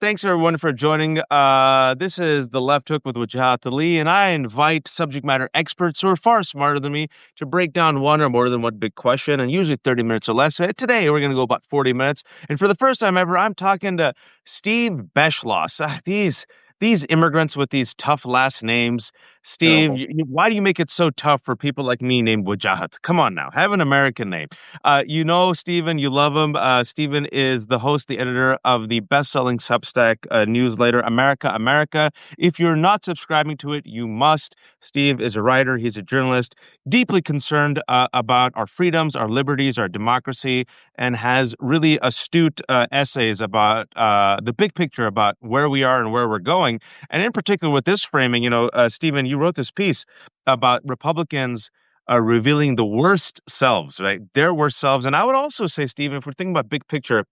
Thanks everyone for joining. This is The Left Hook with Wajahat Ali, and I invite subject matter experts who are far smarter than me to break down one or more than one big question, and usually 30 minutes or less. Today, we're going to go about 40 minutes. And for the first time ever, I'm talking to Steve Beschloss. These immigrants with these tough last names. Steve, Terrible. why do you make it so tough for people like me named Wajahat? Come on now, have an American name. Steven, you love him. Steven is the host, the editor of the best-selling Substack newsletter, America, America. If you're not subscribing to it, you must. Steve is a writer. He's a journalist, deeply concerned about our freedoms, our liberties, our democracy, and has really astute essays about the big picture about where we are and where we're going. And in particular, with this framing, Stephen, you wrote this piece about Republicans revealing the worst selves, right? Their worst selves. And I would also say, Stephen, if we're thinking about big picture,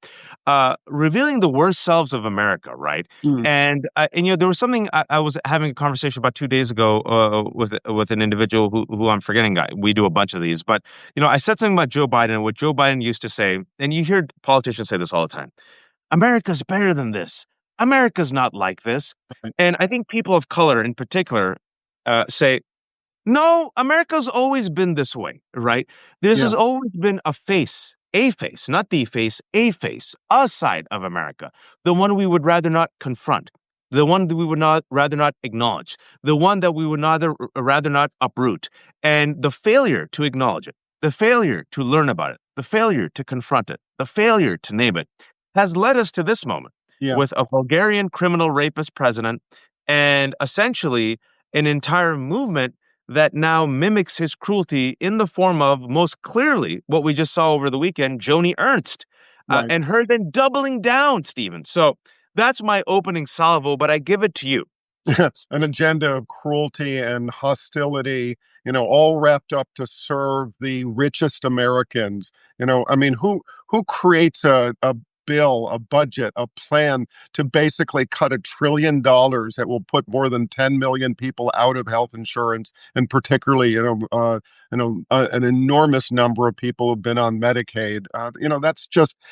revealing the worst selves of America, right? Mm. And there was something I was having a conversation about 2 days ago with an individual who I'm forgetting. We do a bunch of these, but I said something about Joe Biden and what Joe Biden used to say, and you hear politicians say this all the time: America's better than this. America's not like this. Right. And I think people of color, in particular, say, no, America's always been this way, right? This Yeah. has always been a face, not the face, a side of America, the one we would rather not confront, the one that we would not rather not acknowledge, the one that we would rather not uproot, and the failure to acknowledge it, the failure to learn about it, the failure to confront it, the failure to name it, has led us to this moment Yeah. with a Bulgarian criminal rapist president and essentially an entire movement that now mimics his cruelty in the form of, most clearly, what we just saw over the weekend, Joni Ernst, Right. and her then doubling down, Stephen. So that's my opening salvo, but I give it to you. An agenda of cruelty and hostility, all wrapped up to serve the richest Americans. I mean, who creates a bill, a budget, a plan to basically cut $1 trillion that will put more than 10 million people out of health insurance, and particularly, an enormous number of people who've been on Medicaid.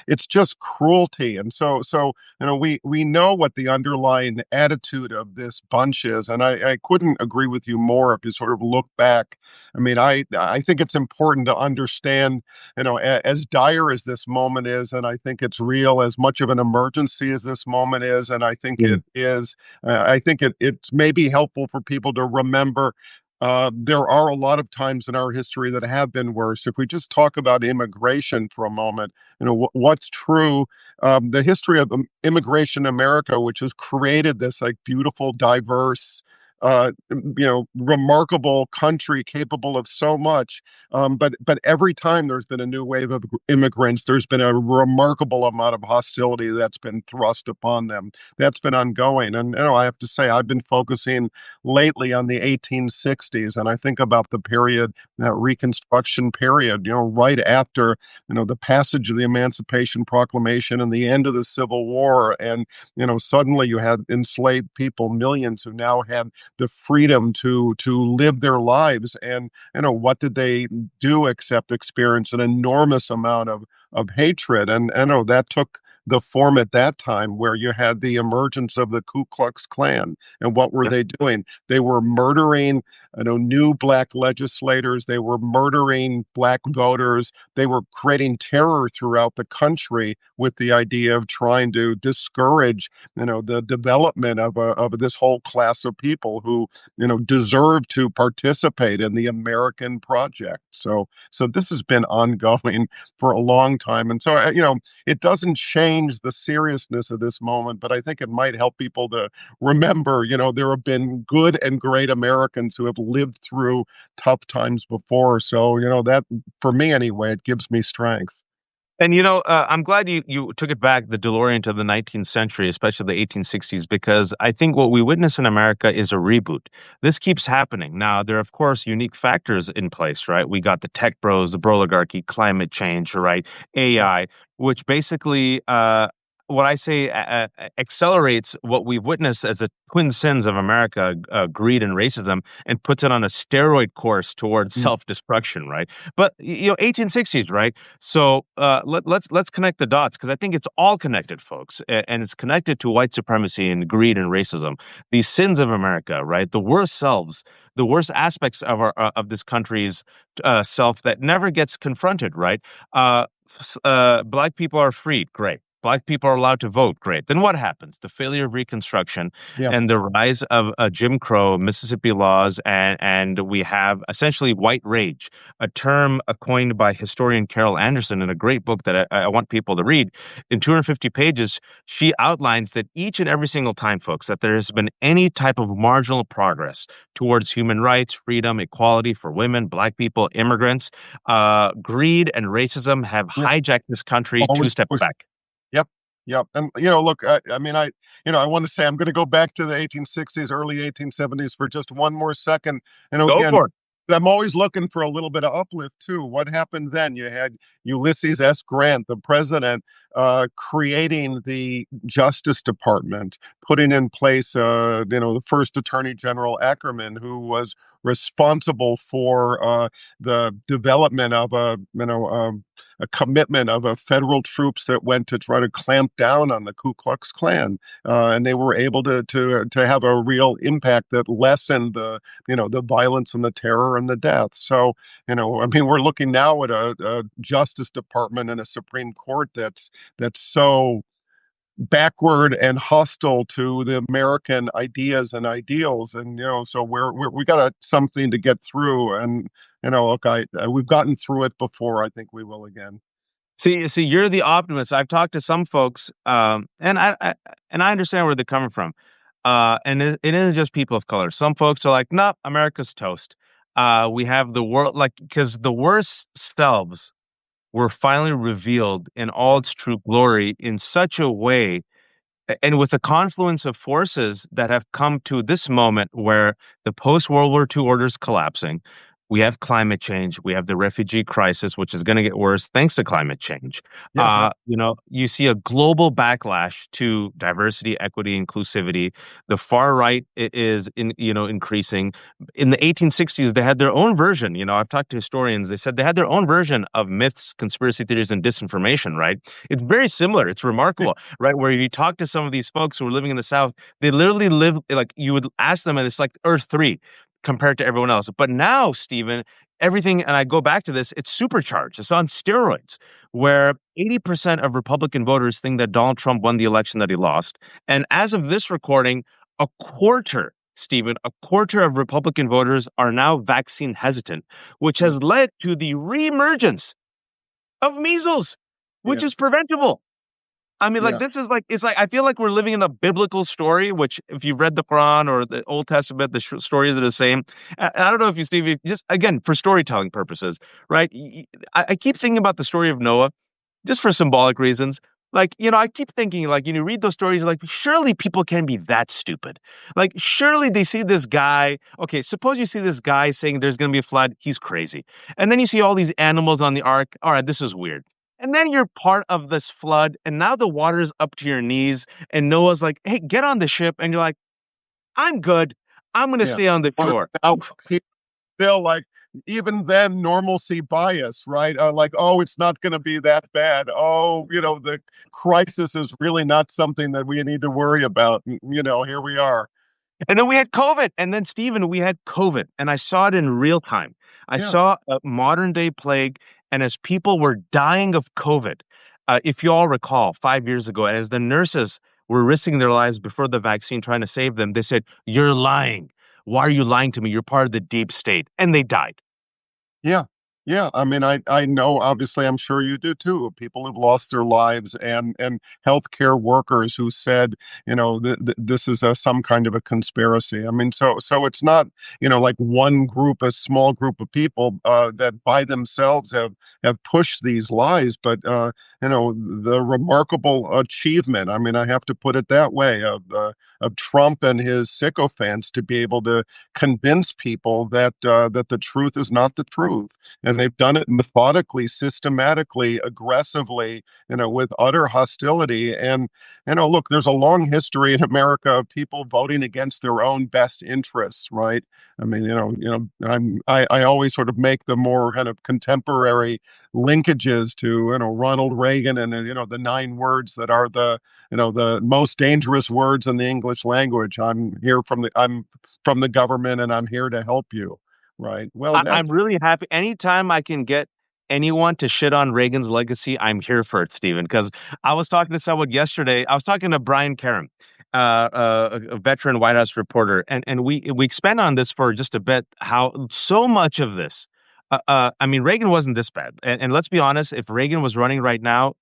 It's just cruelty. And so we know what the underlying attitude of this bunch is, and I couldn't agree with you more if you sort of look back. I mean, I think it's important to understand, as dire as this moment is, and I think it's real, as much of an emergency as this moment is, and I think Mm. it is. I think it's maybe helpful for people to remember. There are a lot of times in our history that have been worse. If we just talk about immigration for a moment, what's true, the history of immigration in America, which has created this like beautiful, diverse, remarkable country capable of so much. But every time there's been a new wave of immigrants, there's been a remarkable amount of hostility that's been thrust upon them. That's been ongoing. And I have to say, I've been focusing lately on the 1860s, and I think about the period, that Reconstruction period, right after, the passage of the Emancipation Proclamation and the end of the Civil War. And, suddenly you had enslaved people, millions who now had the freedom to live their lives. And, what did they do except experience an enormous amount of hatred? And that took the form at that time where you had the emergence of the Ku Klux Klan. And what were they doing? They were murdering, new black legislators. They were murdering black voters. They were creating terror throughout the country with the idea of trying to discourage, the development of this whole class of people who, deserve to participate in the American project. So this has been ongoing for a long time. And so, it doesn't change the seriousness of this moment, but I think it might help people to remember, there have been good and great Americans who have lived through tough times before. So, that, for me anyway, it gives me strength. And I'm glad you took it back, the DeLorean, to the 19th century, especially the 1860s, because I think what we witness in America is a reboot. This keeps happening. Now, there are, of course, unique factors in place, right? We got the tech bros, the oligarchy, climate change, right? AI, which basically what I say accelerates what we've witnessed as the twin sins of America, greed and racism, and puts it on a steroid course towards Mm. self-destruction, right? But 1860s, right? So let's connect the dots because I think it's all connected, folks, and it's connected to white supremacy and greed and racism. These sins of America, right? The worst selves, the worst aspects of our of this country's self that never gets confronted, right? Black people are freed. Great. Black people are allowed to vote. Great. Then what happens? The failure of Reconstruction Yeah. and the rise of Jim Crow, Mississippi laws, and we have essentially white rage, a term coined by historian Carol Anderson in a great book that I want people to read. In 250 pages, she outlines that each and every single time, folks, that there has been any type of marginal progress towards human rights, freedom, equality for women, Black people, immigrants, greed and racism have Yeah. hijacked this country two Always steps push. back. Yep. Yep. And look, I mean, I want to say I'm going to go back to the 1860s, early 1870s for just one more second. Go Again, for it. I'm always looking for a little bit of uplift too. What happened then? You had Ulysses S. Grant, the president, creating the Justice Department, putting in place, the first Attorney General Ackerman, who was responsible for the development of a commitment of federal troops that went to try to clamp down on the Ku Klux Klan, and they were able to have a real impact that lessened the violence and the terror and the death. So, I mean, we're looking now at a Justice Department and a Supreme Court that's so backward and hostile to the American ideas and ideals, and so we got something to get through, and look, we've gotten through it before. I think we will again. See, you're the optimist. I've talked to some folks, and I understand where they're coming from. And it isn't just people of color. Some folks are like, "Nope, America's toast." We have the world, like, because the worst selves were finally revealed in all its true glory in such a way, and with the confluence of forces that have come to this moment where the post World War II order is collapsing. We have climate change. We have the refugee crisis, which is going to get worse thanks to climate change. Yes. You see a global backlash to diversity, equity, inclusivity. The far right is increasing. In the 1860s, they had their own version. I've talked to historians. They said they had their own version of myths, conspiracy theories, and disinformation. Right? It's very similar. It's remarkable, right? Where you talk to some of these folks who are living in the South, they literally live like you would ask them, and it's like Earth 3 compared to everyone else. But now, Stephen, everything, and I go back to this, it's supercharged. It's on steroids, where 80% of Republican voters think that Donald Trump won the election that he lost. And as of this recording, a quarter, Stephen, a quarter of Republican voters are now vaccine hesitant, which Yeah. has led to the reemergence of measles, which Yeah. is preventable. I mean, like, Yeah. this is like, it's like, I feel like we're living in a biblical story, which if you've read the Quran or the Old Testament, the stories are the same. I don't know if you, Steve, just again, for storytelling purposes, right? I keep thinking about the story of Noah just for symbolic reasons. Like, I keep thinking, like, read those stories, like, surely people can be that stupid. Like, surely they see this guy. Okay, suppose you see this guy saying there's going to be a flood. He's crazy. And then you see all these animals on the ark. All right, this is weird. And then you're part of this flood, and now the water's up to your knees, and Noah's like, hey, get on the ship. And you're like, I'm good. I'm going to Yeah. stay on the Well, shore. now people still like, even then, normalcy bias, right? Like, oh, it's not going to be that bad. Oh, the crisis is really not something that we need to worry about. Here we are. And then we had COVID. And then, Stephen, we had COVID. And I saw it in real time. I Yeah. saw a modern day plague. And as people were dying of COVID, if you all recall, 5 years ago, and as the nurses were risking their lives before the vaccine trying to save them, they said, you're lying. Why are you lying to me? You're part of the deep state. And they died. Yeah. Yeah. I mean, I know, obviously, I'm sure you do too, people who've lost their lives, and healthcare workers who said, this is some kind of a conspiracy. I mean, so it's not, like one group, a small group of people that by themselves have pushed these lies, but, the remarkable achievement, I mean, I have to put it that way, of Trump and his sycophants to be able to convince people that the truth is not the truth, and and they've done it methodically, systematically, aggressively, with utter hostility. And look, there's a long history in America of people voting against their own best interests, right? I mean, I always sort of make the more kind of contemporary linkages to Ronald Reagan and the 9 words that are the most dangerous words in the English language. I'm from the government and I'm here to help you. Right. Well, I'm that's really happy. Anytime I can get anyone to shit on Reagan's legacy, I'm here for it, Stephen. Because I was talking to someone yesterday. I was talking to Brian Karem, a veteran White House reporter, and we expand on this for just a bit. How so much of this. I mean, Reagan wasn't this bad, and let's be honest. If Reagan was running right now,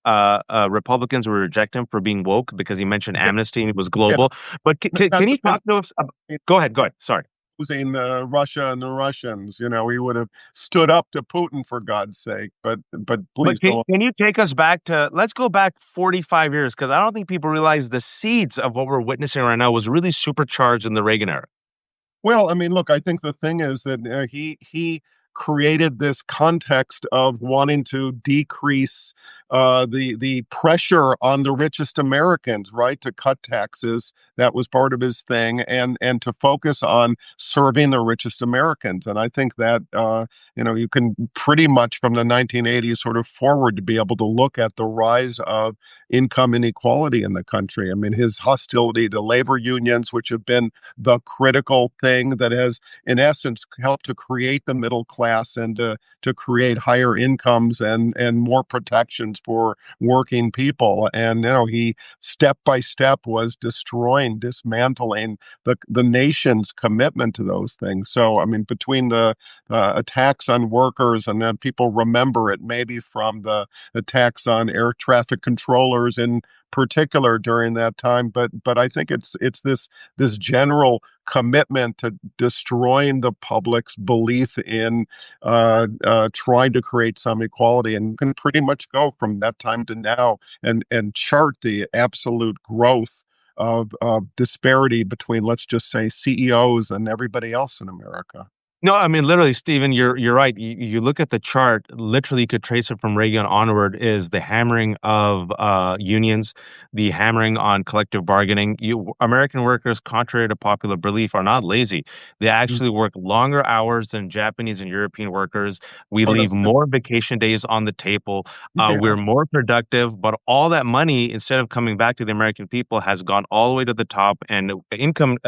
Republicans would reject him for being woke because he mentioned yeah, amnesty and it was yeah, global. But not can you to mention talk to us? Go ahead. Go ahead. Sorry. using Russia and the Russians. He would have stood up to Putin for God's sake. But please But go on. can you take us back to, let's go back 45 years, because I don't think people realize the seeds of what we're witnessing right now was really supercharged in the Reagan era. Well, I mean, look, I think the thing is that he created this context of wanting to decrease the pressure on the richest Americans, right? To cut taxes. That was part of his thing, and to focus on serving the richest Americans. And I think that you can pretty much from the 1980s sort of forward to be able to look at the rise of income inequality in the country. I mean, his hostility to labor unions, which have been the critical thing that has, in essence, helped to create the middle class and to create higher incomes and more protections for working people. And he step by step was destroying, dismantling the nation's commitment to those things. So I mean, between the attacks on workers, and then people remember it maybe from the attacks on air traffic controllers in particular during that time. But I think it's this general commitment to destroying the public's belief in trying to create some equality, and can pretty much go from that time to now and chart the absolute growth of disparity between, let's just say, CEOs and everybody else in America. No, I mean literally, Stephen, you're right. You look at the chart, literally you could trace it from Reagan onward is the hammering of unions, the hammering on collective bargaining. American workers, contrary to popular belief, are not lazy. They Mm. actually work longer hours than Japanese and European workers. We Oh, leave more vacation days on the table. yeah, We're more productive, but all that money, instead of coming back to the American people, has gone all the way to the top, and income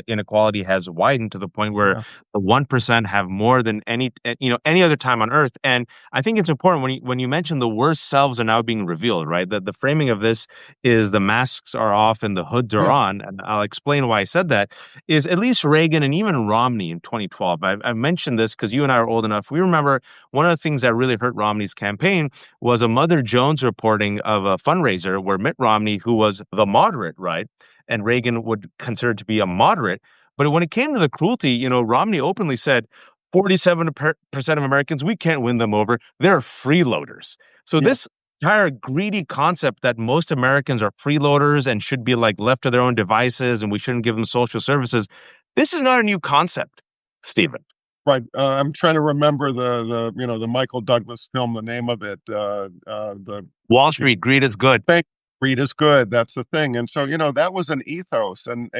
inequality has widened to the point where yeah, the 1% have more than any other time on earth. And I think it's important when you mention the worst selves are now being revealed, right? That the framing of this is the masks are off and the hoods are yeah, on, and I'll explain why I said that. Is at least Reagan and even Romney in 2012. I've mentioned this because you and I are old enough. We remember one of the things that really hurt Romney's campaign was a Mother Jones reporting of a fundraiser where Mitt Romney, who was the moderate, right, and Reagan would consider to be a moderate, but when it came to the cruelty, Romney openly said 47% of Americans, we can't win them over. They're freeloaders. So yeah. this entire greedy concept that most Americans are freeloaders and should be like left to their own devices and we shouldn't give them social services, this is not a new concept, Stephen. Right. I'm trying to remember the Michael Douglas film, the name of it. The Wall Street, greed is good. Thank Read is good. That's the thing. And so, that was an ethos. And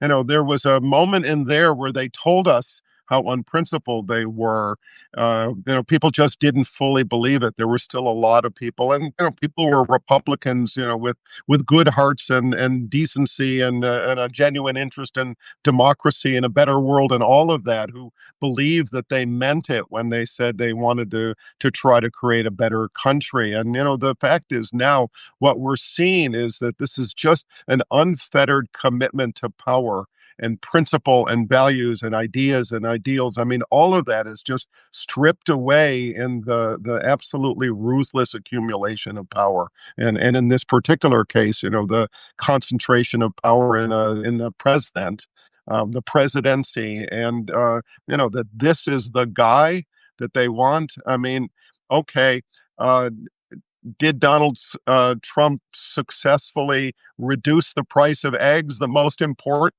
there was a moment in there where they told us how unprincipled they were. People just didn't fully believe it. There were still a lot of people, and people were Republicans, with good hearts and decency and a genuine interest in democracy and a better world and all of that, who believed that they meant it when they said they wanted to try to create a better country. And the fact is now what we're seeing is that this is just an unfettered commitment to power and principle and values and ideas and ideals. I mean, all of that is just stripped away in the absolutely ruthless accumulation of power. And in this particular case, the concentration of power in the president, the presidency, and that this is the guy that they want. I mean, okay. Did Donald Trump successfully reduce the price of eggs? The most important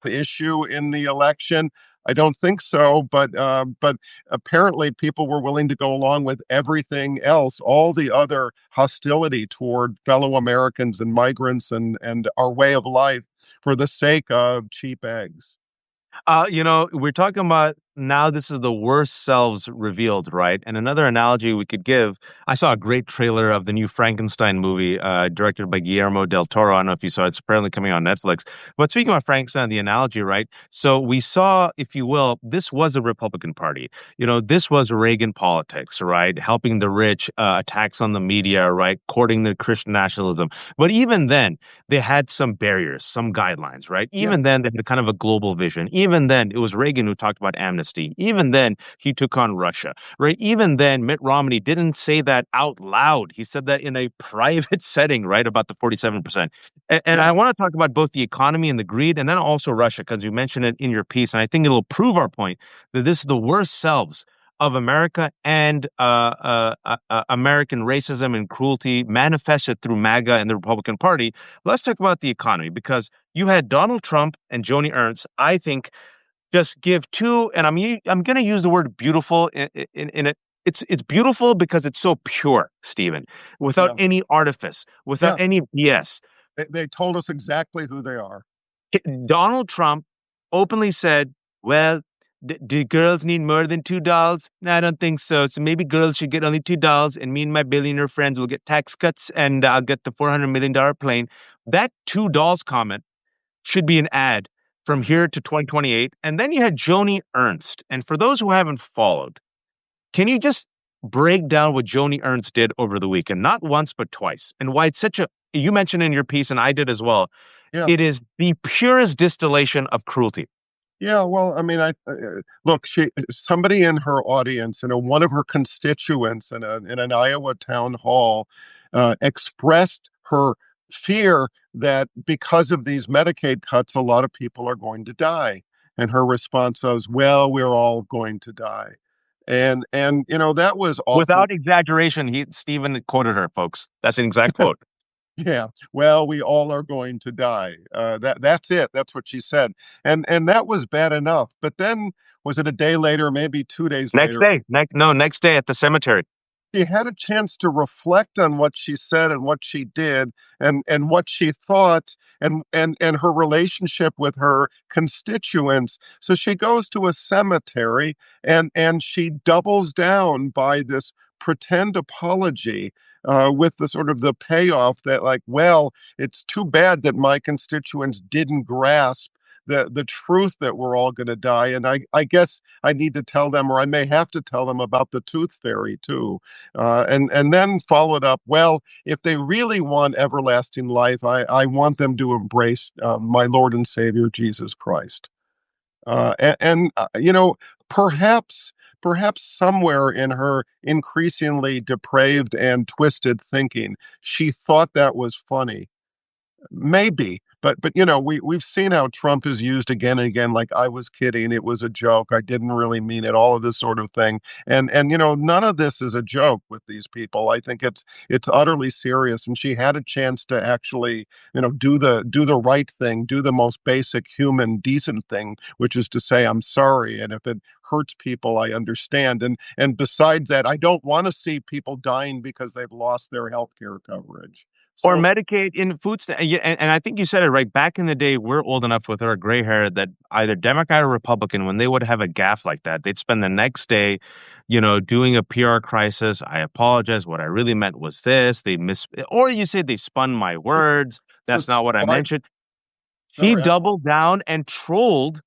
issue in the election? I don't think so, but apparently people were willing to go along with everything else, all the other hostility toward fellow Americans and migrants and our way of life for the sake of cheap eggs. We're talking about now this is the worst selves revealed, right? And another analogy we could give, I saw a great trailer of the new Frankenstein movie, directed by Guillermo del Toro. I don't know if you saw it. It's apparently coming on Netflix. But speaking about Frankenstein, the analogy, right? So we saw, if you will, this was the Republican Party. This was Reagan politics, right? Helping the rich, attacks on the media, right? Courting the Christian nationalism. But even then, they had some barriers, some guidelines, right? Yeah, Even then, they had kind of a global vision. Even then, it was Reagan who talked about amnesty. Even then, he took on Russia, right? Even then, Mitt Romney didn't say that out loud. He said that in a private setting, right? About the 47%. And yeah, I want to talk about both the economy and the greed, and then also Russia, because you mentioned it in your piece. And I think it'll prove our point that this is the worst selves of America and American racism and cruelty manifested through MAGA and the Republican Party. Let's talk about the economy because you had Donald Trump and Joni Ernst, I think, just give two, and I'm going to use the word beautiful in it. It's beautiful because it's so pure, Stephen, without yeah, any artifice, without yeah. any BS. They told us exactly who they are. Donald Trump openly said, "Well, do girls need more than $2? No, I don't think so. So maybe girls should get only $2, and me and my billionaire friends will get tax cuts, and I'll get the $400 million plane." That $2 comment should be an ad from here to 2028. And then you had Joni Ernst. And for those who haven't followed, can you just break down what Joni Ernst did over the weekend? Not once, but twice. And why it's such a, you mentioned in your piece, and I did as well, Yeah. it is the purest distillation of cruelty. Yeah, well, I mean, look. Somebody in her audience, one of her constituents, in an Iowa town hall, expressed her fear that because of these Medicaid cuts, a lot of people are going to die. And her response was, "Well, we're all going to die," and that was awful. Without exaggeration, Stephen quoted her, folks. That's an exact quote. Yeah, well, we all are going to die. That's it. That's what she said, and that was bad enough. But then, was it a day later, maybe 2 days Next later? day. Next day at the cemetery. She had a chance to reflect on what she said and what she did and what she thought and her relationship with her constituents. So she goes to a cemetery and she doubles down by this pretend apology, with the sort of the payoff that, like, well, it's too bad that my constituents didn't grasp the truth that we're all going to die. And I guess I need to tell them, or I may have to tell them about the tooth fairy too. And then followed up, well, if they really want everlasting life, I want them to embrace my Lord and Savior, Jesus Christ. Perhaps, perhaps somewhere in her increasingly depraved and twisted thinking, she thought that was funny. Maybe, but we've seen how Trump is used again and again. Like, I was kidding, it was a joke, I didn't really mean it. All of this sort of thing, and none of this is a joke with these people. I think it's utterly serious, and she had a chance to actually do the right thing, do the most basic human decent thing, which is to say, I'm sorry, and if it hurts people, I understand. And besides that, I don't want to see people dying because they've lost their health care coverage. Or So Medicaid in food and I think you said it right. Back in the day, we're old enough with our gray hair that either Democrat or Republican, when they would have a gaffe like that, they'd spend the next day, doing a PR crisis. I apologize. What I really meant was this. Or you say they spun my words. That's just not what I like, mentioned. She sorry, doubled down and trolled.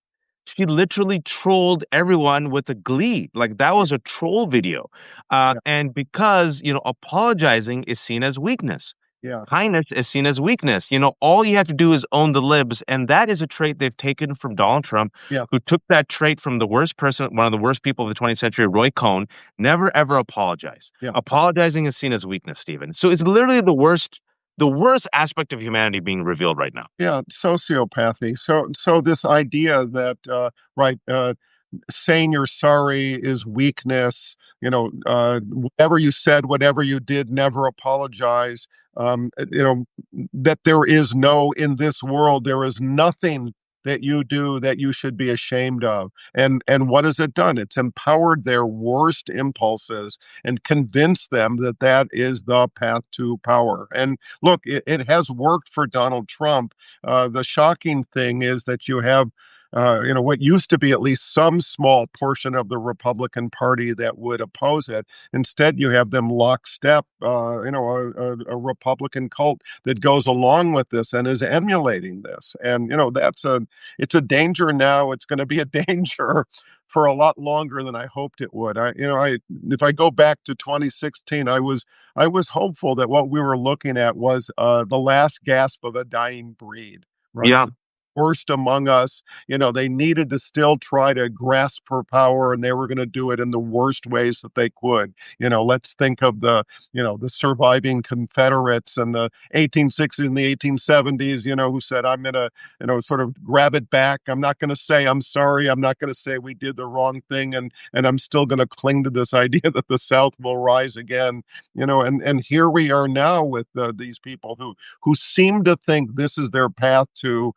She literally trolled everyone with a glee. Like that was a troll video. yeah, And because, apologizing is seen as weakness. yeah, Kindness is seen as weakness. All you have to do is own the libs. And that is a trait they've taken from Donald Trump, yeah, who took that trait from the worst person, one of the worst people of the 20th century, Roy Cohn, never ever apologize. yeah, Apologizing is seen as weakness, Stephen. So it's literally the worst aspect of humanity being revealed right now. yeah. Sociopathy. So this idea that right, saying you're sorry is weakness. Whatever you said, whatever you did, never apologize. That there is no, in this world, there is nothing that you do that you should be ashamed of. And what has it done? It's empowered their worst impulses and convinced them that that is the path to power. And look, it has worked for Donald Trump. The shocking thing is that you have what used to be at least some small portion of the Republican Party that would oppose it. Instead, you have them lockstep, a Republican cult that goes along with this and is emulating this. And, it's a danger now. It's going to be a danger for a lot longer than I hoped it would. If I go back to 2016, I was hopeful that what we were looking at was the last gasp of a dying breed, right? Yeah. Worst among us. They needed to still try to grasp for power, and they were going to do it in the worst ways that they could. Let's think of the surviving Confederates and the 1860s and the 1870s, who said, I'm going to, sort of grab it back. I'm not going to say I'm sorry. I'm not going to say we did the wrong thing. And I'm still going to cling to this idea that the South will rise again. And here we are now with these people who seem to think this is their path to,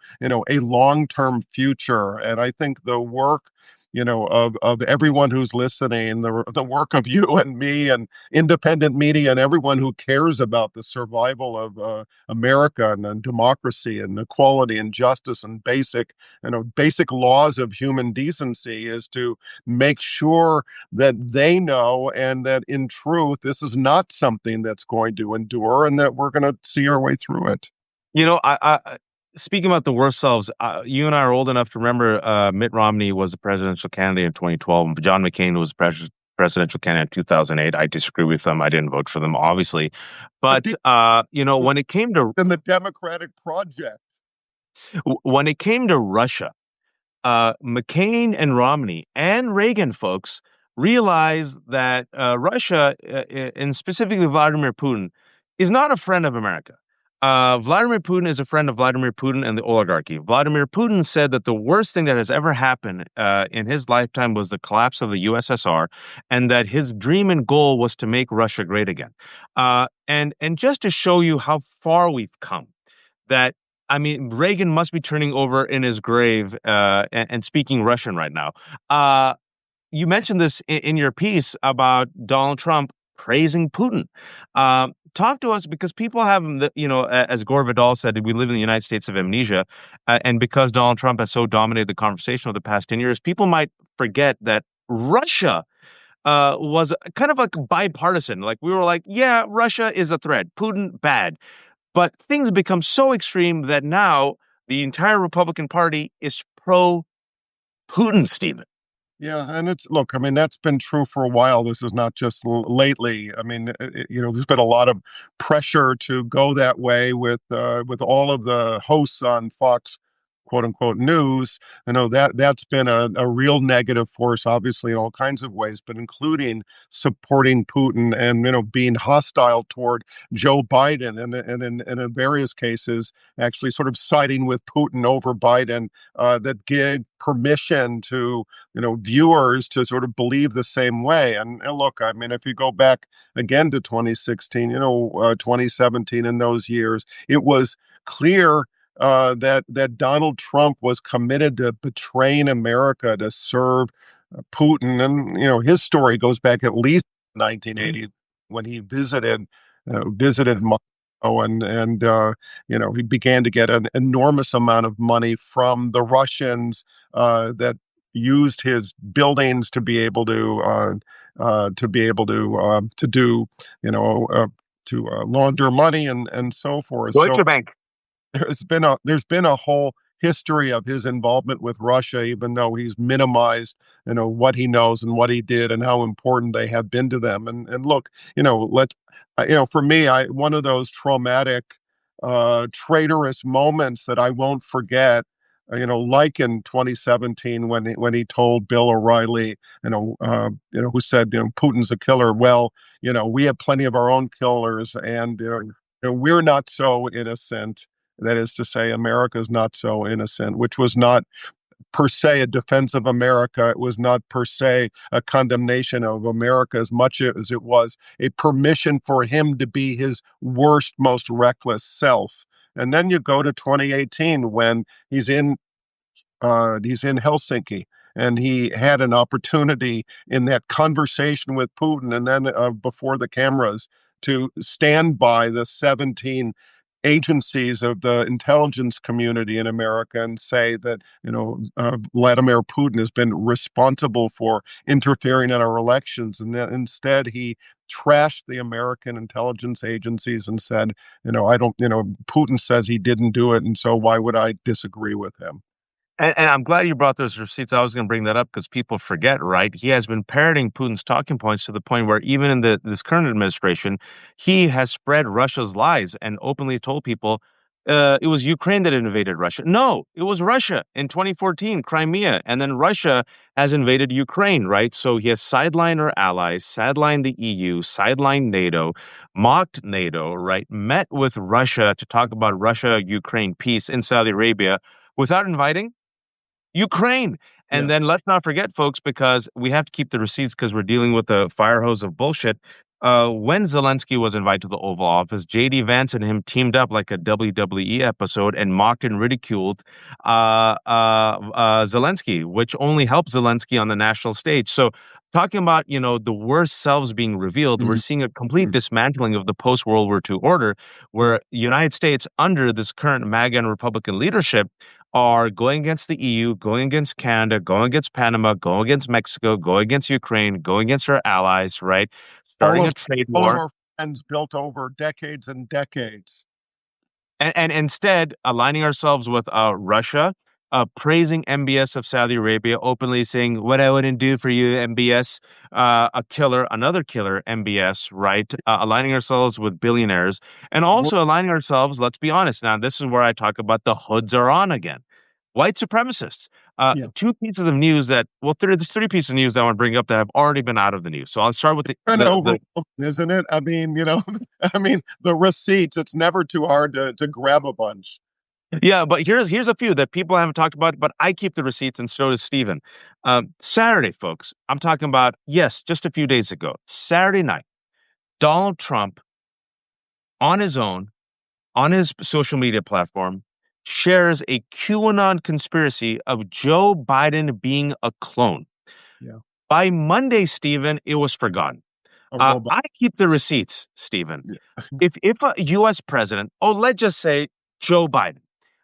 a long-term future. And I think the work, of everyone who's listening, the work of you and me and independent media and everyone who cares about the survival of America and democracy and equality and justice and basic laws of human decency is to make sure that they know and that in truth, this is not something that's going to endure and that we're going to see our way through it. Speaking about the worst selves, you and I are old enough to remember Mitt Romney was the presidential candidate in 2012. John McCain was presidential candidate in 2008. I disagree with them. I didn't vote for them, obviously. But, when it came to In the Democratic project. Russia, McCain and Romney and Reagan folks realized that Russia, and specifically Vladimir Putin, is not a friend of America. Vladimir Putin is a friend of Vladimir Putin and the oligarchy. Vladimir Putin said that the worst thing that has ever happened in his lifetime was the collapse of the USSR, and that his dream and goal was to make Russia great again. And just to show you how far we've come, that I mean, Reagan must be turning over in his grave and speaking Russian right now. You mentioned this in your piece about Donald Trump praising Putin. Talk to us, because people have, as Gore Vidal said, we live in the United States of amnesia. And because Donald Trump has so dominated the conversation over the past 10 years, people might forget that Russia was kind of like bipartisan. Like, we were like, yeah, Russia is a threat. Putin, bad. But things have become so extreme that now the entire Republican Party is pro Putin, Stephen. Yeah, and look, I mean, that's been true for a while. This is not just lately. I mean, there's been a lot of pressure to go that way with all of the hosts on Fox, quote unquote, news. That's been a real negative force, obviously, in all kinds of ways, but including supporting Putin and being hostile toward Joe Biden, and in various cases, actually sort of siding with Putin over Biden, that give permission to viewers to sort of believe the same way. And look, I mean, if you go back again to 2016, 2017, in those years, it was clear that Donald Trump was committed to betraying America to serve Putin. And his story goes back at least 1980 when he visited Moscow, and he began to get an enormous amount of money from the Russians that used his buildings to be able to do to launder money and so forth. So Deutsche Bank. there's been a whole history of his involvement with Russia, even though he's minimized, what he knows and what he did and how important they have been to them. And look, for me, one of those traumatic, traitorous moments that I won't forget. Like in 2017 when he told Bill O'Reilly, who said, Putin's a killer. Well, we have plenty of our own killers, and we're not so innocent. That is to say, America is not so innocent, which was not per se a defense of America. It was not per se a condemnation of America as much as it was a permission for him to be his worst, most reckless self. And then you go to 2018 when he's in He's in Helsinki, and he had an opportunity in that conversation with Putin, and then before the cameras, to stand by the 17 agencies of the intelligence community in America and say that, Vladimir Putin has been responsible for interfering in our elections. And then instead, he trashed the American intelligence agencies and said, I don't, Putin says he didn't do it. And so why would I disagree with him? And I'm glad you brought those receipts. I was going to bring that up because people forget, right? He has been parroting Putin's talking points to the point where even in this current administration, he has spread Russia's lies and openly told people it was Ukraine that invaded Russia. No, it was Russia in 2014, Crimea, and then Russia has invaded Ukraine, right? So he has sidelined our allies, sidelined the EU, sidelined NATO, mocked NATO, right? Met with Russia to talk about Russia-Ukraine peace in Saudi Arabia without inviting Ukraine. And Yeah. then let's not forget, folks, because we have to keep the receipts because we're dealing with a fire hose of bullshit. When Zelensky was invited to the Oval Office, J.D. Vance and him teamed up like a WWE episode and mocked and ridiculed Zelensky, which only helped Zelensky on the national stage. So, talking about the worst selves being revealed, we're Mhm. seeing a complete dismantling of the post-World War II order, Yeah. where the United States, under this current MAGA and Republican leadership, are going against the EU, going against Canada, going against Panama, going against Mexico, going against Ukraine, going against our allies, right? All Starting of a trade all of war. our friends built over decades and decades. And instead aligning ourselves with Russia, praising MBS of Saudi Arabia, openly saying, "What I wouldn't do for you, MBS, a killer, another killer, MBS," right? Aligning ourselves with billionaires and We're, also aligning ourselves, let's be honest now, this is where I talk about the hoods are on again. White supremacists. yeah, Two pieces of news there's three pieces of news that I want to bring up that have already been out of the news. So I'll start with kind of overwhelming, isn't it? I mean, I mean, the receipts, it's never too hard to grab a bunch. yeah, but here's a few that people haven't talked about, but I keep the receipts and so does Steven. Saturday, folks, I'm talking about, yes, just a few days ago, Saturday night, Donald Trump on his own, on his social media platform, shares a QAnon conspiracy of Joe Biden being a clone. Yeah, By Monday, Steven, it was forgotten. a robot. I keep the receipts, Steven. Yeah, If a U.S. president, oh, let's just say Joe Biden,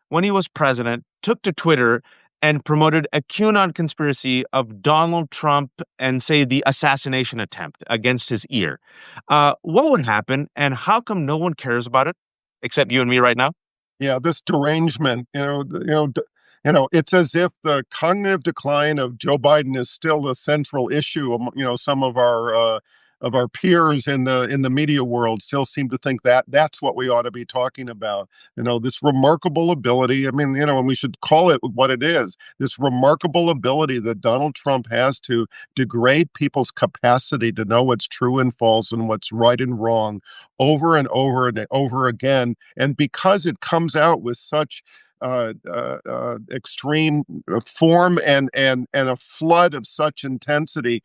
when he was president, took to Twitter and promoted a QAnon conspiracy of Donald Trump and say the assassination attempt against his ear, what would happen? And how come no one cares about it except you and me right now? yeah, this derangement, it's as if the cognitive decline of Joe Biden is still the central issue. Some of our peers in the media world still seem to think that that's what we ought to be talking about. This remarkable ability. I mean, and we should call it what it is. This remarkable ability that Donald Trump has to degrade people's capacity to know what's true and false and what's right and wrong over and over again. And because it comes out with such extreme form and a flood of such intensity,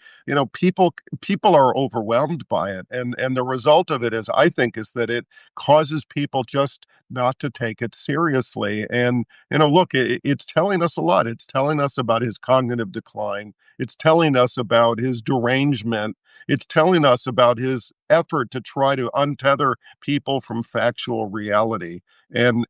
people are overwhelmed by it, and the result of it is, I think, is that it causes people just not to take it seriously. And look, it's telling us a lot. It's telling us about his cognitive decline. It's telling us about his derangement. It's telling us about his effort to try to untether people from factual reality. And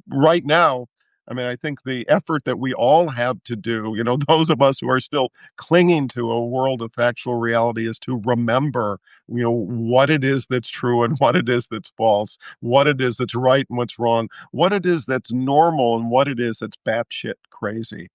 right now, I mean, I think the effort that we all have to do, those of us who are still clinging to a world of factual reality, is to remember, what it is that's true and what it is that's false, what it is that's right and what's wrong, what it is that's normal and what it is that's batshit crazy.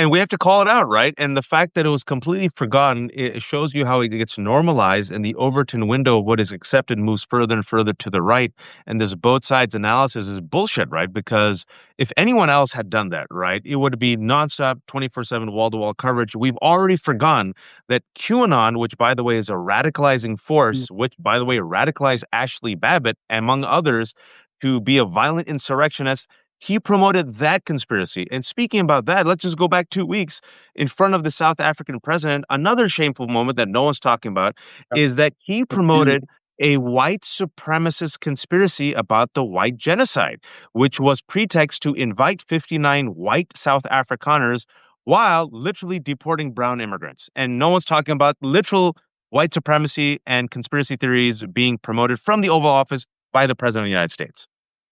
And we have to call it out, right? And the fact that it was completely forgotten, it shows you how it gets normalized, and the Overton window of what is accepted moves further and further to the right. And this both sides analysis is bullshit, right? Because if anyone else had done that, right, it would be nonstop, 24/7, wall-to-wall coverage. We've already forgotten that QAnon, which, by the way, is a radicalizing Mm. force, which, by the way, radicalized Ashley Babbitt, among others, to be a violent insurrectionist. He promoted that conspiracy. And speaking about that, let's just go back 2 weeks in front of the South African president. Another shameful moment that no one's talking about Yeah, is that he the feud. promoted a white supremacist conspiracy about the white genocide, which was pretext to invite 59 white South Afrikaners while literally deporting brown immigrants. And no one's talking about literal white supremacy and conspiracy theories being promoted from the Oval Office by the President of the United States.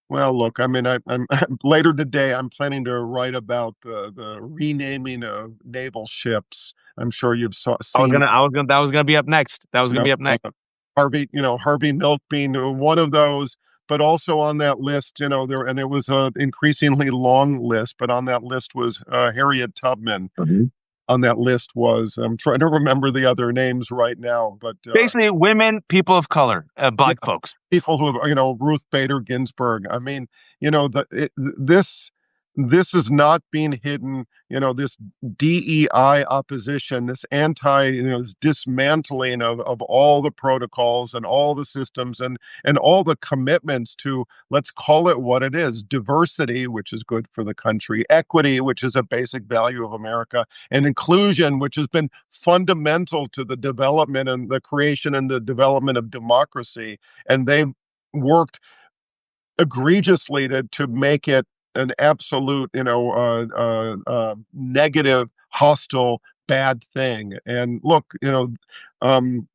Well, look, I mean, I'm later today. I'm planning to write about the renaming of naval ships. I'm sure you've seen, That was gonna be up next. That was you gonna know, be up next. Harvey Milk being one of those, but also on that list, there, and it was a increasingly long list, but on that list was Harriet Tubman. Mhm. On that list was, I'm trying to remember the other names right now, but Basically, women, people of color, yeah, black folks. people who have, Ruth Bader Ginsburg. I mean, this is not being hidden. This DEI opposition, this this dismantling of all the protocols and all the systems and all the commitments to, let's call it what it is: diversity, which is good for the country; equity, which is a basic value of America; and inclusion, which has been fundamental to the development and the creation and the development of democracy. And they've worked egregiously to make it an absolute, negative, hostile, bad thing. And look, um,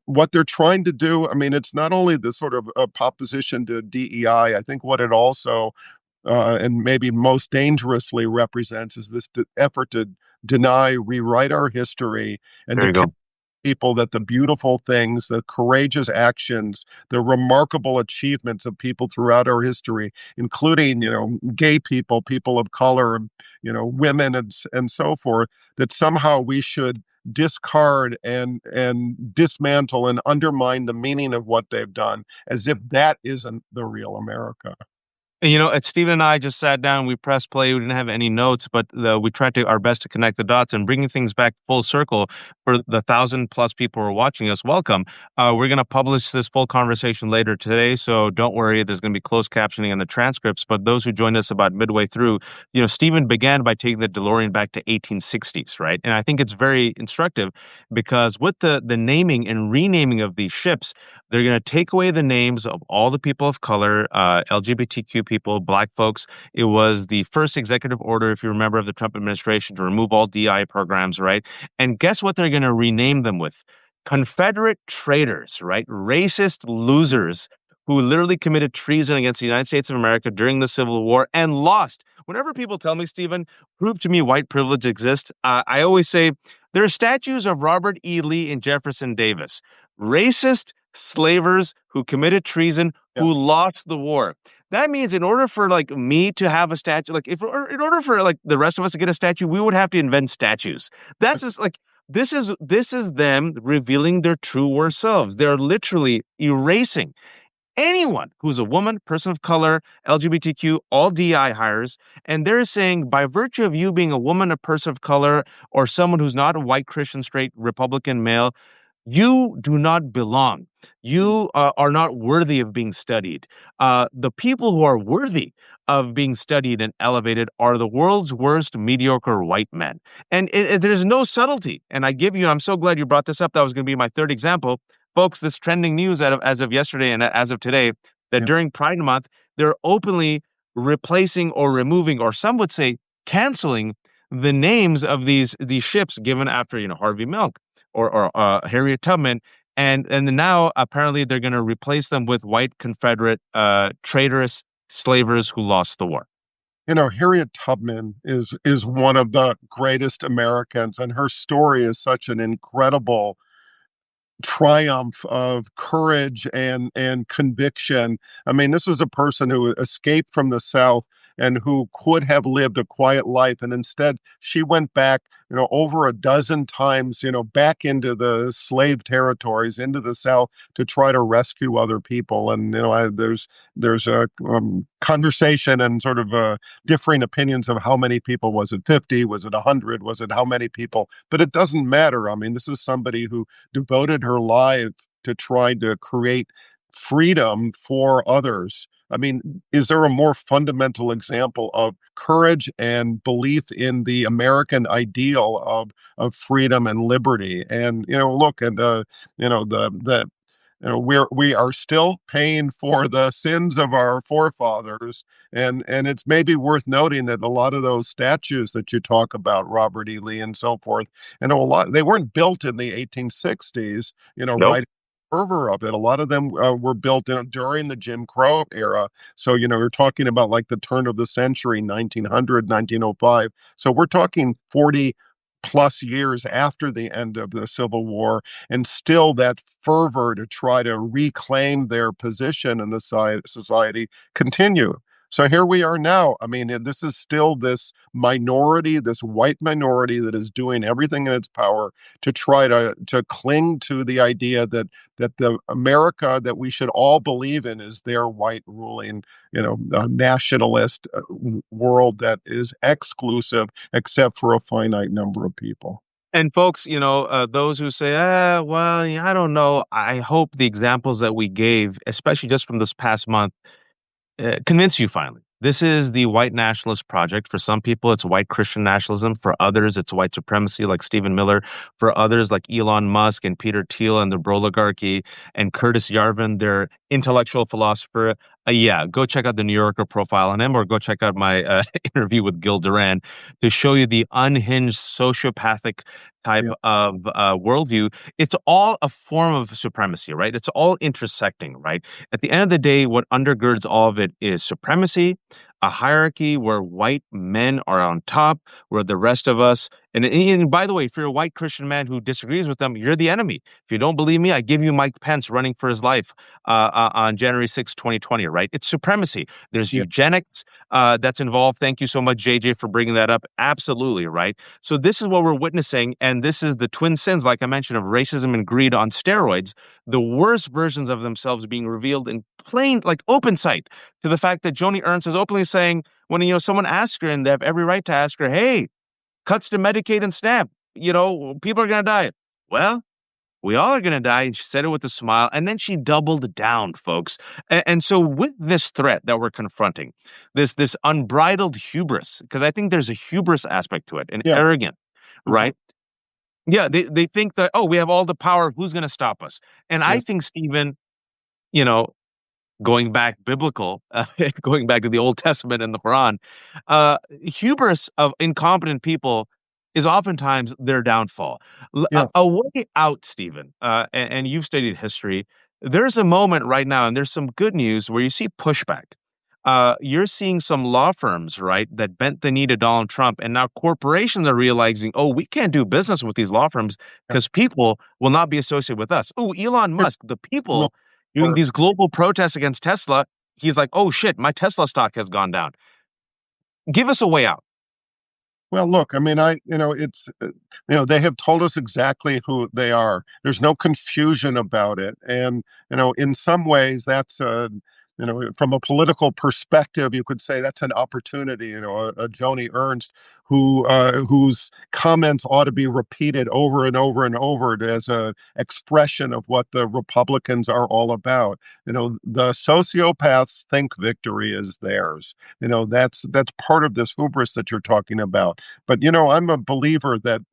what they're trying to do, I mean, it's not only the sort of opposition to DEI. I think what it also, and maybe most dangerously represents, is this effort to deny, rewrite our history, and There to you go. people that the beautiful things, the courageous actions, the remarkable achievements of people throughout our history, including, gay people, people of color, women, and so forth, that somehow we should discard and dismantle and undermine the meaning of what they've done, as if that isn't the real America. And, Steven and I just sat down, we pressed play, we didn't have any notes, but we tried to our best to connect the dots and bringing things back full circle for the 1,000+ people who are watching us. Welcome. We're going to publish this full conversation later today, so don't worry. There's going to be closed captioning in the transcripts. But those who joined us about midway through, Steven began by taking the DeLorean back to 1860s, right? And I think it's very instructive because with the naming and renaming of these ships, they're going to take away the names of all the people of color, LGBTQ people, black folks. It was the first executive order, if you remember, of the Trump administration to remove all DI programs, right? And guess what they're going to rename them with? Confederate traitors, right? Racist losers who literally committed treason against the United States of America during the Civil War and lost. Whenever people tell me, Stephen, prove to me white privilege exists, I always say there are statues of Robert E. Lee and Jefferson Davis, racist slavers who committed treason, Yeah. who lost the war. That means in order for like me to have a statue, like if or in order for like the rest of us to get a statue, we would have to invent statues. That's just like this is them revealing their true worst selves. They're literally erasing anyone who's a woman, person of color, LGBTQ, all DI hires, and they're saying by virtue of you being a woman, a person of color, or someone who's not a white Christian straight Republican male, you do not belong. You are not worthy of being studied. The people who are worthy of being studied and elevated are the world's worst mediocre white men. And there's no subtlety. And I'm so glad you brought this up. That was going to be my third example. Folks, this trending news as of yesterday and as of today, that Yeah. during Pride Month, they're openly replacing or removing, or some would say canceling, the names of these ships given after, Harvey Milk or Harriet Tubman, and now apparently they're going to replace them with white Confederate traitorous slavers who lost the war. Harriet Tubman is one of the greatest Americans, and her story is such an incredible triumph of courage and conviction. I mean, this was a person who escaped from the South and who could have lived a quiet life, and instead she went back, over a dozen times, back into the slave territories, into the South, to try to rescue other people. And there's a conversation and sort of differing opinions of how many people. Was it 50? Was it 100? Was it how many people? But it doesn't matter. I mean, this is somebody who devoted her life to trying to create freedom for others. I mean, is there a more fundamental example of courage and belief in the American ideal of freedom and liberty? And look at the we are still paying for the sins of our forefathers, and it's maybe worth noting that a lot of those statues that you talk about, Robert E. Lee and so forth, and a lot they weren't built in the 1860s, Nope. right. Fervor of it. A lot of them were built during the Jim Crow era. So, you're talking about like the turn of the century, 1900, 1905. So we're talking 40 plus years after the end of the Civil War, and still that fervor to try to reclaim their position in the society continue. So here we are now. I mean, this is still this minority, this white minority that is doing everything in its power to try to cling to the idea that the America that we should all believe in is their white ruling, nationalist world that is exclusive except for a finite number of people. And folks, those who say, well, yeah, I don't know. I hope the examples that we gave, especially just from this past month, convince you finally. This is the white nationalist project. For some people, it's white Christian nationalism. For others, it's white supremacy, like Stephen Miller. For others, like Elon Musk and Peter Thiel and the Broligarchy and Curtis Yarvin, their intellectual philosopher. Yeah, go check out the New Yorker profile on him, or go check out my interview with Gil Duran to show you the unhinged sociopathic type Yeah, of worldview. It's all a form of supremacy, right? It's all intersecting, right? At the end of the day, what undergirds all of it is supremacy, a hierarchy where white men are on top, where the rest of us, and by the way, if you're a white Christian man who disagrees with them, you're the enemy. If you don't believe me, I give you Mike Pence running for his life on January 6, 2020, right? It's supremacy. There's yeah, eugenics that's involved. Thank you so much, JJ, for bringing that up. Absolutely, right? So this is what we're witnessing, and this is the twin sins, like I mentioned, of racism and greed on steroids, the worst versions of themselves being revealed in plain, like open sight, to the fact that Joni Ernst is openly saying, when someone asks her, and they have every right to ask her, hey, cuts to Medicaid and SNAP, people are gonna die. Well, we all are going to die. And she said it with a smile. And then she doubled down, folks. And so with this threat that we're confronting, this unbridled hubris, because I think there's a hubris aspect to it, and yeah. arrogant, Mhm. right? Yeah, they think that, oh, we have all the power. Who's going to stop us? And I Yeah, think, Stephen, you know, going back biblical, going back to the Old Testament and the Quran, hubris of incompetent people is oftentimes their downfall. yeah, A way out, Stephen, and you've studied history. There's a moment right now, and there's some good news where you see pushback. You're seeing some law firms, right, that bent the knee to Donald Trump, and now corporations are realizing, oh, we can't do business with these law firms yeah. because people will not be associated with us. Oh, Elon It Musk, the will people doing work. these global protests against Tesla, he's like, oh shit, my Tesla stock has gone down. Give us a way out. Well, look, I mean, they have told us exactly who they are. There's no confusion about it. And, in some ways, from a political perspective, you could say that's an opportunity, a Joni Ernst whose comments ought to be repeated over and over and over as a expression of what the Republicans are all about. The sociopaths think victory is theirs. That's part of this hubris that you're talking about. But I'm a believer that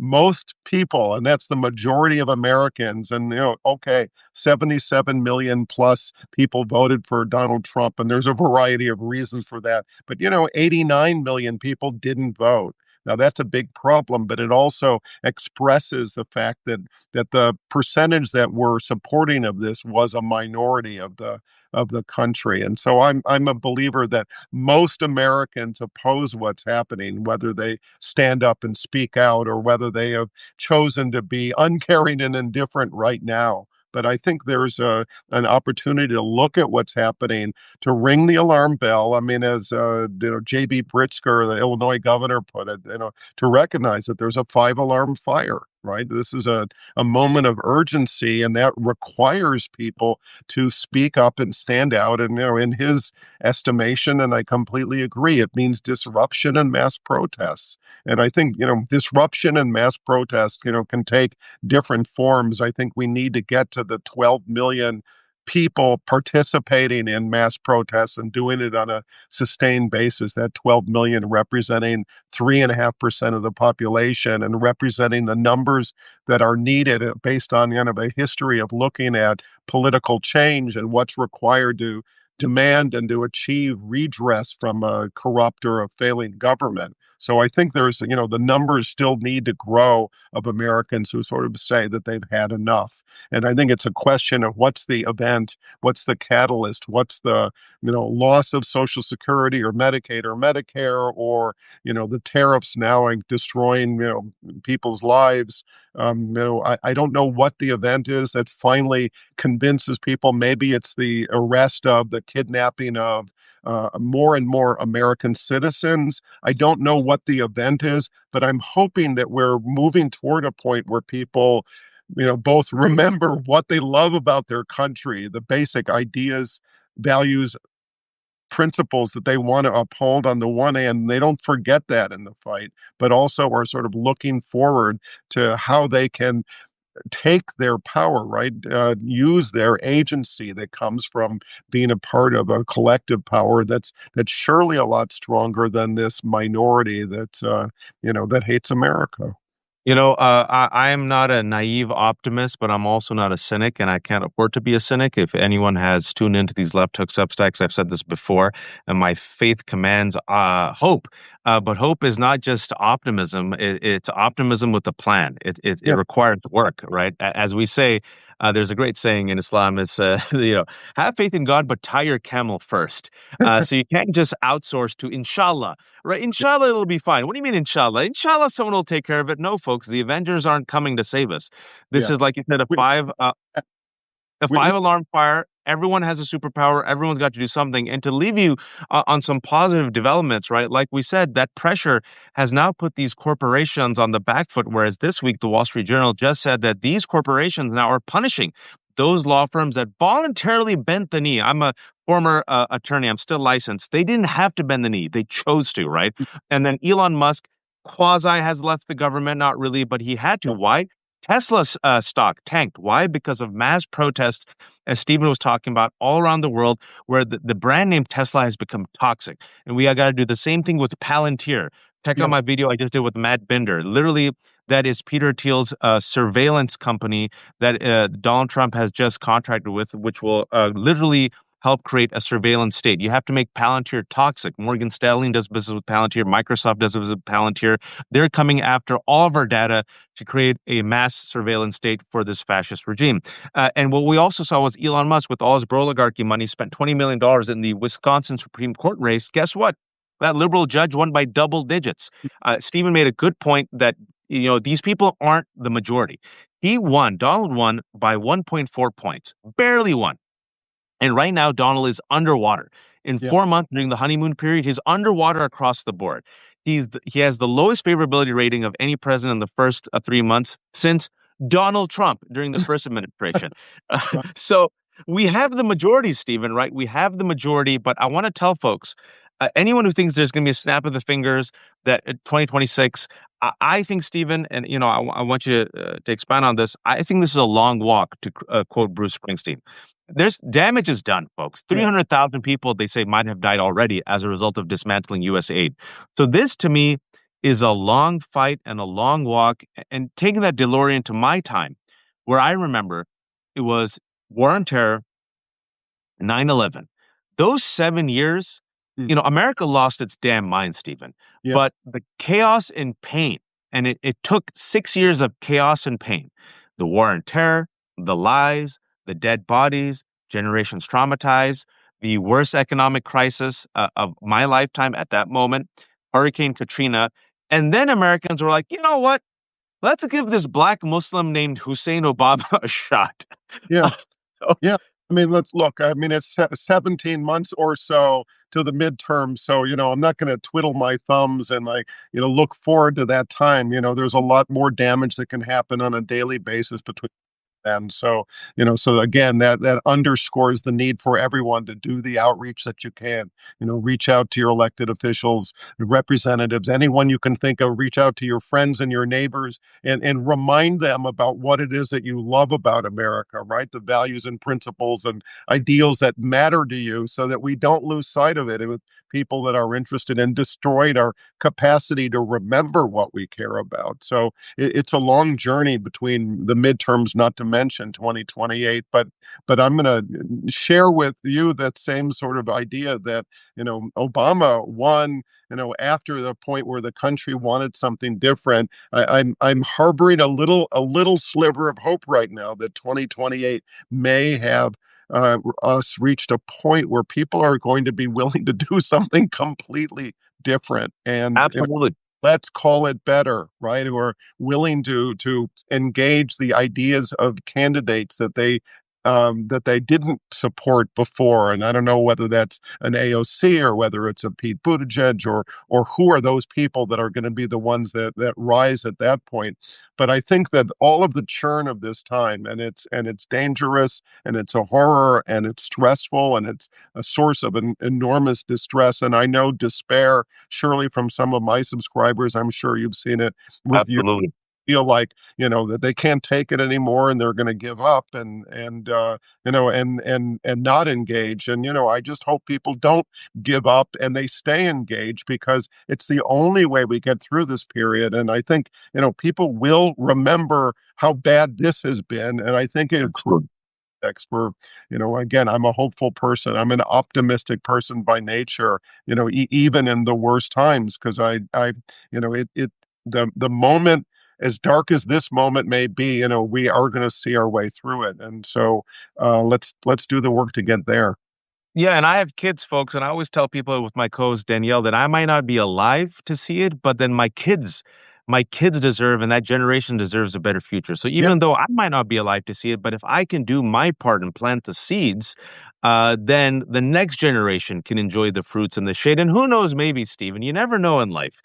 most people, and that's the majority of Americans, and okay, 77 million plus people voted for Donald Trump, and there's a variety of reasons for that. But 89 million people didn't vote. Now that's a big problem, but it also expresses the fact that the percentage that were supporting of this was a minority of the country. And so I'm a believer that most Americans oppose what's happening, whether they stand up and speak out or whether they have chosen to be uncaring and indifferent right now. But I think there's an opportunity to look at what's happening, to ring the alarm bell. I mean, as J.B. Pritzker, the Illinois governor, put it, to recognize that there's a five-alarm fire. Right. This is a moment of urgency, and that requires people to speak up and stand out. And, in his estimation, and I completely agree, it means disruption and mass protests. And I think, disruption and mass protests, can take different forms. I think we need to get to the 12 million people participating in mass protests and doing it on a sustained basis, that 12 million representing 3.5% of the population and representing the numbers that are needed based on kind of a history of looking at political change and what's required to demand and to achieve redress from a corrupt or a failing government. So I think there's, the numbers still need to grow of Americans who sort of say that they've had enough. And I think it's a question of what's the event, what's the catalyst, what's the, loss of Social Security or Medicaid or Medicare, or, the tariffs now destroying, people's lives. I don't know what the event is that finally convinces people. Maybe it's the arrest of the kidnapping of more and more American citizens. I don't know what the event is, but I'm hoping that we're moving toward a point where people, both remember what they love about their country, the basic ideas, values, principles that they want to uphold on the one hand, they don't forget that in the fight, but also are sort of looking forward to how they can take their power, right? Use their agency that comes from being a part of a collective power that's surely a lot stronger than this minority that hates America. I am not a naive optimist, but I'm also not a cynic, and I can't afford to be a cynic. If anyone has tuned into these left hook substacks, I've said this before, and my faith commands hope. But hope is not just optimism; it's optimism with a plan. It Yeah, requires work, right? As we say, there's a great saying in Islam: "It's have faith in God, but tie your camel first." So you can't just outsource to inshallah. Right. Inshallah, it'll be fine. What do you mean, inshallah? Inshallah, someone will take care of it. No, folks, the Avengers aren't coming to save us. This yeah. is, like you said, We, a we five alarm fire. Everyone has a superpower. Everyone's got to do something. And to leave you on some positive developments, right? Like we said, that pressure has now put these corporations on the back foot. Whereas this week, the Wall Street Journal just said that these corporations now are punishing those law firms that voluntarily bent the knee. I'm a former attorney. I'm still licensed. They didn't have to bend the knee. They chose to, right? And then Elon Musk quasi has left the government, not really, but he had to. Why? Tesla's stock tanked. Why? Because of mass protests, as Stephen was talking about, all around the world, where the brand name Tesla has become toxic. And we got to do the same thing with Palantir. Check out yeah, my video I just did with Matt Binder. Literally, that is Peter Thiel's surveillance company that Donald Trump has just contracted with, which will literally help create a surveillance state. You have to make Palantir toxic. Morgan Stanley does business with Palantir. Microsoft does business with Palantir. They're coming after all of our data to create a mass surveillance state for this fascist regime. And what we also saw was Elon Musk, with all his oligarchy money, spent $20 million in the Wisconsin Supreme Court race. Guess what? That liberal judge won by double digits. Stephen made a good point that these people aren't the majority. He won. Donald won by 1.4 points, barely won. And right now, Donald is underwater. In yeah, 4 months during the honeymoon period, he's underwater across the board. He has the lowest favorability rating of any president in the first 3 months since Donald Trump during the first administration. right. So we have the majority, Stephen, right? We have the majority, but I want to tell folks, anyone who thinks there's going to be a snap of the fingers that 2026, I think, Stephen, and I want you to expand on this. I think this is a long walk, to quote Bruce Springsteen. There's damage is done, folks. Yeah, 300,000 people, they say, might have died already as a result of dismantling U.S. aid. So this, to me, is a long fight and a long walk. And taking that DeLorean to my time, where I remember it was war on terror, 9/11. Those 7 years, mm, America lost its damn mind, Stephen. yeah, But the chaos and pain, and it took 6 years of chaos and pain, the war on terror, the lies, the dead bodies, generations traumatized, the worst economic crisis of my lifetime at that moment, Hurricane Katrina. And then Americans were like, you know what? Let's give this black Muslim named Hussein Obama a shot. yeah. Yeah. I mean, let's look. I mean, it's 17 months or so to the midterm. So, I'm not going to twiddle my thumbs and look forward to that time. There's a lot more damage that can happen on a daily basis between And so, so again, that underscores the need for everyone to do the outreach that you can. Reach out to your elected officials, representatives, anyone you can think of. Reach out to your friends and your neighbors, and remind them about what it is that you love about America, right? The values and principles and ideals that matter to you, so that we don't lose sight of it with people that are interested in destroying our capacity to remember what we care about. So it's a long journey between the midterms, not to mention 2028. But I'm going to share with you that same sort of idea that Obama won. After the point where the country wanted something different. I'm harboring a little sliver of hope right now that 2028 may have us reached a point where people are going to be willing to do something completely different. And Absolutely. let's call it better, right? Who are willing to engage the ideas of candidates that they didn't support before. And I don't know whether that's an AOC or whether it's a Pete Buttigieg, or who are those people that are going to be the ones that rise at that point. But I think that all of the churn of this time, and it's dangerous, and it's a horror, and it's stressful, and it's a source of an enormous distress. And I know despair, surely from some of my subscribers. I'm sure you've seen it with you. Absolutely. Feel like that they can't take it anymore, and they're going to give up, and not engage. And I just hope people don't give up and they stay engaged, because it's the only way we get through this period. And I think people will remember how bad this has been, and I think it Absolutely. context where, again, I'm a hopeful person. I'm an optimistic person by nature, even in the worst times, because the moment, as dark as this moment may be, we are going to see our way through it. And so let's do the work to get there. Yeah, and I have kids, folks, and I always tell people with my co-host Danielle that I might not be alive to see it, but then my kids deserve, and that generation deserves a better future. So Yeah, even though I might not be alive to see it, but if I can do my part and plant the seeds, then the next generation can enjoy the fruits and the shade. And who knows, maybe, Stephen, you never know in life.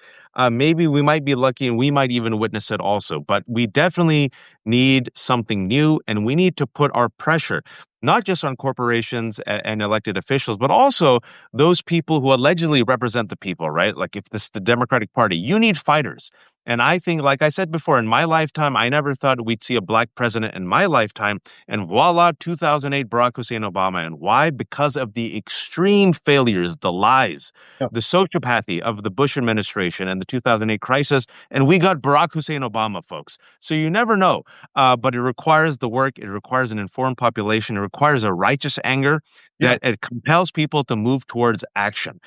Maybe we might be lucky and we might even witness it also. But we definitely need something new, and we need to put our pressure not just on corporations and elected officials, but also those people who allegedly represent the people, right? Like if this is the Democratic Party, you need fighters. And I think, like I said before, in my lifetime, I never thought we'd see a black president in my lifetime. And voila, 2008, Barack Hussein Obama. And why? Because of the extreme failures, the lies, yeah, the sociopathy of the Bush administration and the 2008 crisis. And we got Barack Hussein Obama, folks. So you never know. But it requires the work. It requires an informed population. It requires a righteous anger yeah, that it compels people to move towards action.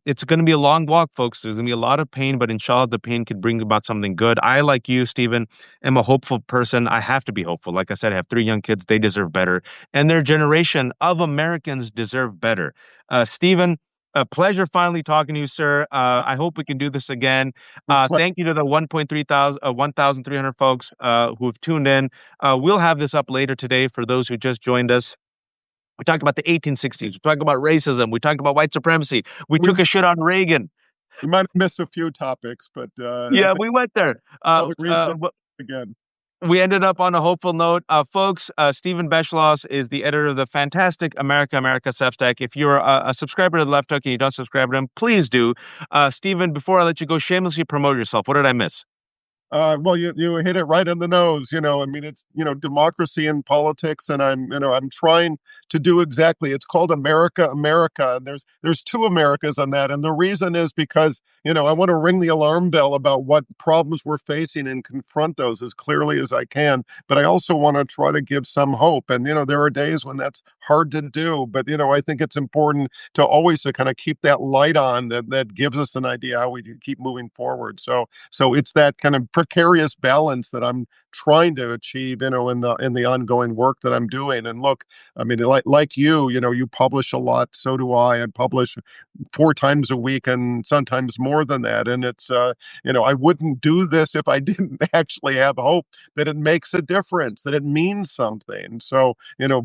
It's going to be a long walk, folks. There's going to be a lot of pain, but inshallah, the pain can bring about something good. I, like you, Stephen, am a hopeful person. I have to be hopeful. Like I said, I have three young kids. They deserve better. And their generation of Americans deserve better. Stephen, a pleasure finally talking to you, sir. I hope we can do this again. Thank you to the 1,300 folks who have tuned in. We'll have this up later today for those who just joined us. We talked about the 1860s. We talked about racism. We talked about white supremacy. We we, took a shit on Reagan. we might have missed a few topics, but I Yeah, think we went there. probably reason again. We ended up on a hopeful note. Folks, Steven Beschloss is the editor of the fantastic America Substack. If you're a subscriber to the Left Hook and you don't subscribe to him, please do. Steven, before I let you go, shamelessly promote yourself. What did I miss? Well, you hit it right on the nose. I mean, it's democracy and politics, and I'm trying to do exactly. It's called America, America, and there's two Americas on that, and the reason is because I want to ring the alarm bell about what problems we're facing and confront those as clearly as I can. But I also want to try to give some hope, and there are days when that's hard to do. But I think it's important to kind of keep that light on that gives us an idea how we keep moving forward. So it's that kind of precarious balance that I'm trying to achieve, in the ongoing work that I'm doing. And look, I mean, like you publish a lot. So do I. I publish 4 times a week and sometimes more than that. And it's, I wouldn't do this if I didn't actually have hope that it makes a difference, that it means something. So,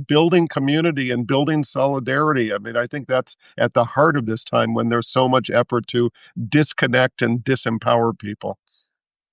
building community and building solidarity. I mean, I think that's at the heart of this time when there's so much effort to disconnect and disempower people.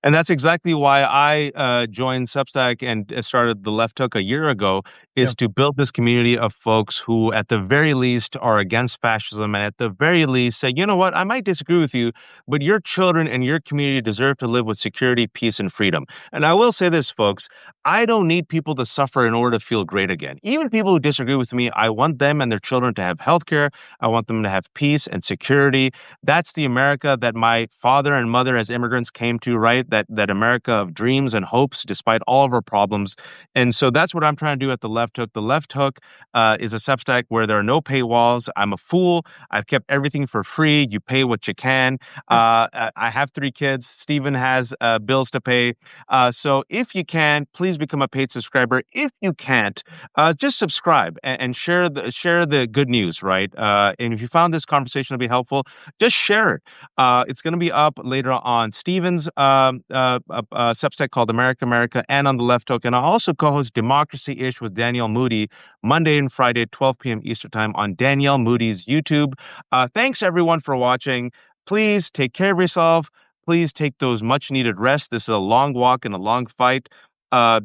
And that's exactly why I joined Substack and started the Left Hook a year ago, Yeah. is to build this community of folks who, at the very least, are against fascism, and at the very least say, you know what, I might disagree with you, but your children and your community deserve to live with security, peace, and freedom. And I will say this, folks, I don't need people to suffer in order to feel great again. Even people who disagree with me, I want them and their children to have health care. I want them to have peace and security. That's the America that my father and mother as immigrants came to, right? That America of dreams and hopes despite all of our problems. And so that's what I'm trying to do at the Left Hook. The Left Hook is a Substack where there are no paywalls. I'm a fool. I've kept everything for free. You pay what you can. I have 3 kids. Steven has bills to pay. So if you can, please become a paid subscriber. If you can't, just subscribe and share the good news, right? And if you found this conversation to be helpful, just share it. It's going to be up later on Steven's Substack called America America and on the Left Hook. And I also co-host Democracy Ish with Danielle Moody Monday and Friday, 12 p.m. Eastern Time on Danielle Moody's YouTube. Thanks everyone for watching. Please take care of yourself. Please take those much needed rests. This is a long walk and a long fight.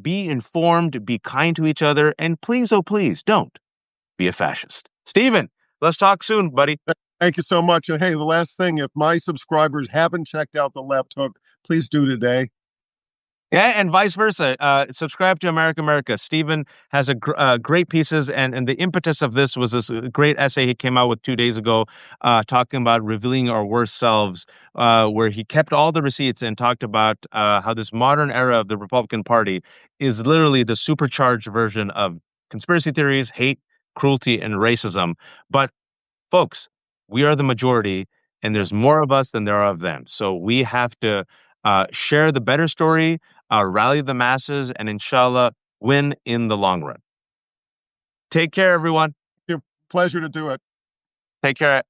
Be informed, be kind to each other, and please, oh please, don't be a fascist. Steven, let's talk soon, buddy. Thank you so much. And hey, the last thing, if my subscribers haven't checked out the Left Hook, please do today. Yeah, and vice versa. Subscribe to America America. Steven has great pieces, and the impetus of this was this great essay he came out with 2 days ago, talking about revealing our worst selves, where he kept all the receipts and talked about how this modern era of the Republican Party is literally the supercharged version of conspiracy theories, hate, cruelty, and racism. But folks, we are the majority, and there's more of us than there are of them. So we have to share the better story, rally the masses, and inshallah, win in the long run. Take care, everyone. Pleasure to do it. Take care.